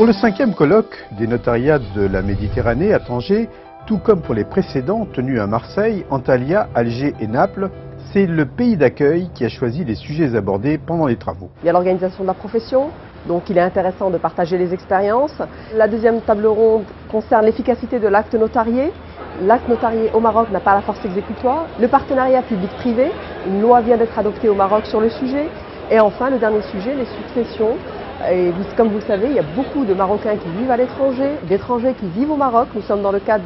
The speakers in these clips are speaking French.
Pour le 5e colloque des notariats de la Méditerranée à Tanger, tout comme pour les précédents tenus à Marseille, Antalya, Alger et Naples, c'est le pays d'accueil qui a choisi les sujets abordés pendant les travaux. Il y a l'organisation de la profession, donc il est intéressant de partager les expériences. La deuxième table ronde concerne l'efficacité de l'acte notarié. L'acte notarié au Maroc n'a pas la force exécutoire. Le partenariat public-privé, une loi vient d'être adoptée au Maroc sur le sujet. Et enfin, le dernier sujet, les successions. Et comme vous le savez, il y a beaucoup de Marocains qui vivent à l'étranger, d'étrangers qui vivent au Maroc. Nous sommes dans le cadre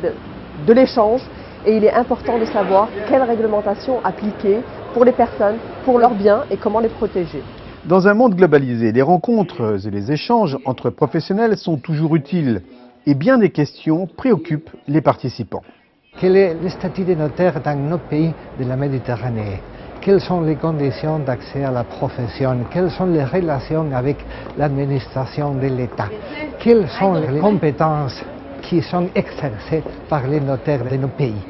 de l'échange et il est important de savoir quelle réglementation appliquer pour les personnes, pour leurs biens et comment les protéger. Dans un monde globalisé, les rencontres et les échanges entre professionnels sont toujours utiles et bien des questions préoccupent les participants. Quel est le statut des notaires dans nos pays de la Méditerranée? Quelles sont les conditions d'accès à la profession? Quelles sont les relations avec l'administration de l'État? Quelles sont les compétences qui sont exercées par les notaires de nos pays?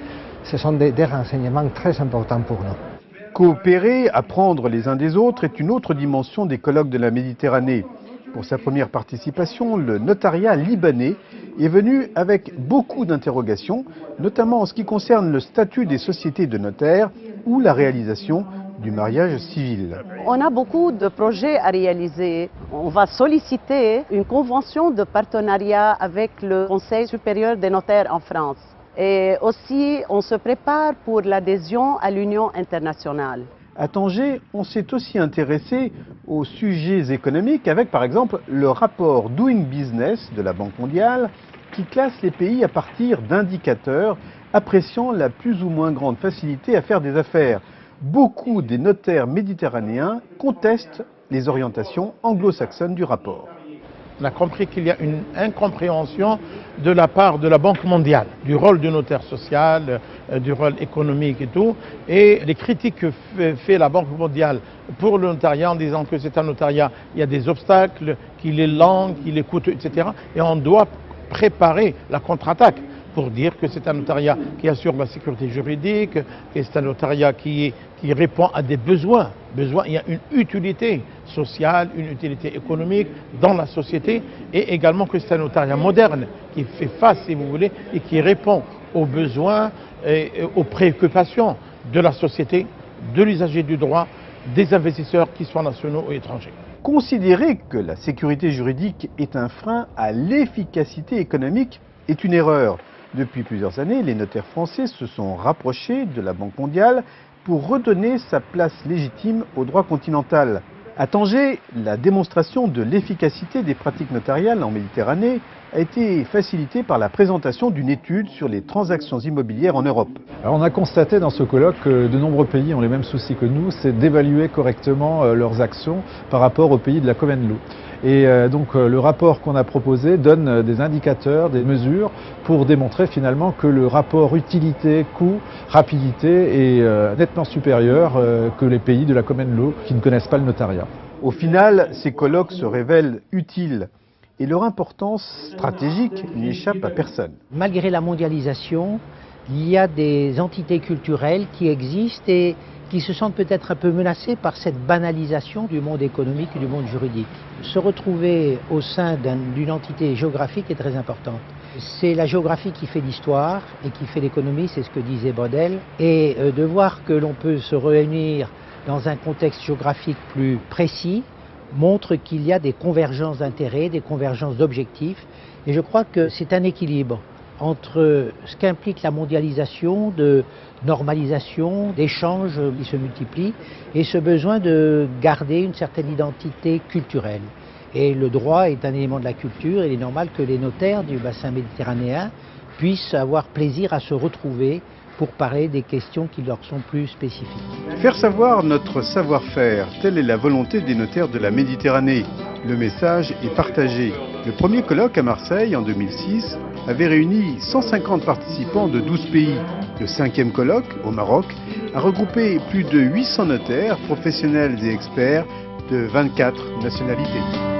Ce sont des renseignements très importants pour nous. Coopérer, apprendre les uns des autres est une autre dimension des colloques de la Méditerranée. Pour sa première participation, le notariat libanais est venu avec beaucoup d'interrogations, notamment en ce qui concerne le statut des sociétés de notaires ou la réalisation du mariage civil. On a beaucoup de projets à réaliser. On va solliciter une convention de partenariat avec le Conseil supérieur des notaires en France. Et aussi, on se prépare pour l'adhésion à l'Union internationale. À Tanger, on s'est aussi intéressé aux sujets économiques avec par exemple le rapport Doing Business de la Banque mondiale qui classe les pays à partir d'indicateurs appréciant la plus ou moins grande facilité à faire des affaires. Beaucoup des notaires méditerranéens contestent les orientations anglo-saxonnes du rapport. On a compris qu'il y a une incompréhension de la part de la Banque mondiale, du rôle du notaire social, du rôle économique et tout. Et les critiques que fait la Banque mondiale pour le notariat en disant que c'est un notariat, il y a des obstacles, qu'il est lent, qu'il est coûteux, etc. Et on doit préparer la contre-attaque pour dire que c'est un notariat qui assure la sécurité juridique, que c'est un notariat qui répond à des besoins. Il y a une utilité sociale, une utilité économique dans la société et également que c'est un notariat moderne qui fait face, si vous voulez, et qui répond aux besoins et aux préoccupations de la société, de l'usager du droit, des investisseurs qui soient nationaux ou étrangers. Considérer que la sécurité juridique est un frein à l'efficacité économique est une erreur. Depuis plusieurs années, les notaires français se sont rapprochés de la Banque mondiale pour redonner sa place légitime au droit continental. À Tanger, la démonstration de l'efficacité des pratiques notariales en Méditerranée a été facilitée par la présentation d'une étude sur les transactions immobilières en Europe. Alors on a constaté dans ce colloque que de nombreux pays ont les mêmes soucis que nous, c'est d'évaluer correctement leurs actions par rapport aux pays de la Common Law. Et donc le rapport qu'on a proposé donne des indicateurs, des mesures pour démontrer finalement que le rapport utilité-coût, rapidité est nettement supérieur que les pays de la Common Law qui ne connaissent pas le notariat. Au final, ces colloques se révèlent utiles et leur importance stratégique n'y échappe à personne. Malgré la mondialisation, il y a des entités culturelles qui existent et qui se sentent peut-être un peu menacées par cette banalisation du monde économique et du monde juridique. Se retrouver au sein d'une entité géographique est très importante. C'est la géographie qui fait l'histoire et qui fait l'économie, c'est ce que disait Brodel. Et de voir que l'on peut se réunir dans un contexte géographique plus précis montre qu'il y a des convergences d'intérêts, des convergences d'objectifs. Et je crois que c'est un équilibre entre ce qu'implique la mondialisation, de normalisation, d'échanges qui se multiplient, et ce besoin de garder une certaine identité culturelle. Et le droit est un élément de la culture, et il est normal que les notaires du bassin méditerranéen puissent avoir plaisir à se retrouver pour parler des questions qui leur sont plus spécifiques. Faire savoir notre savoir-faire, telle est la volonté des notaires de la Méditerranée. Le message est partagé. Le premier colloque à Marseille en 2006 avait réuni 150 participants de 12 pays. Le 5e colloque, au Maroc, a regroupé plus de 800 notaires, professionnels et experts de 24 nationalités.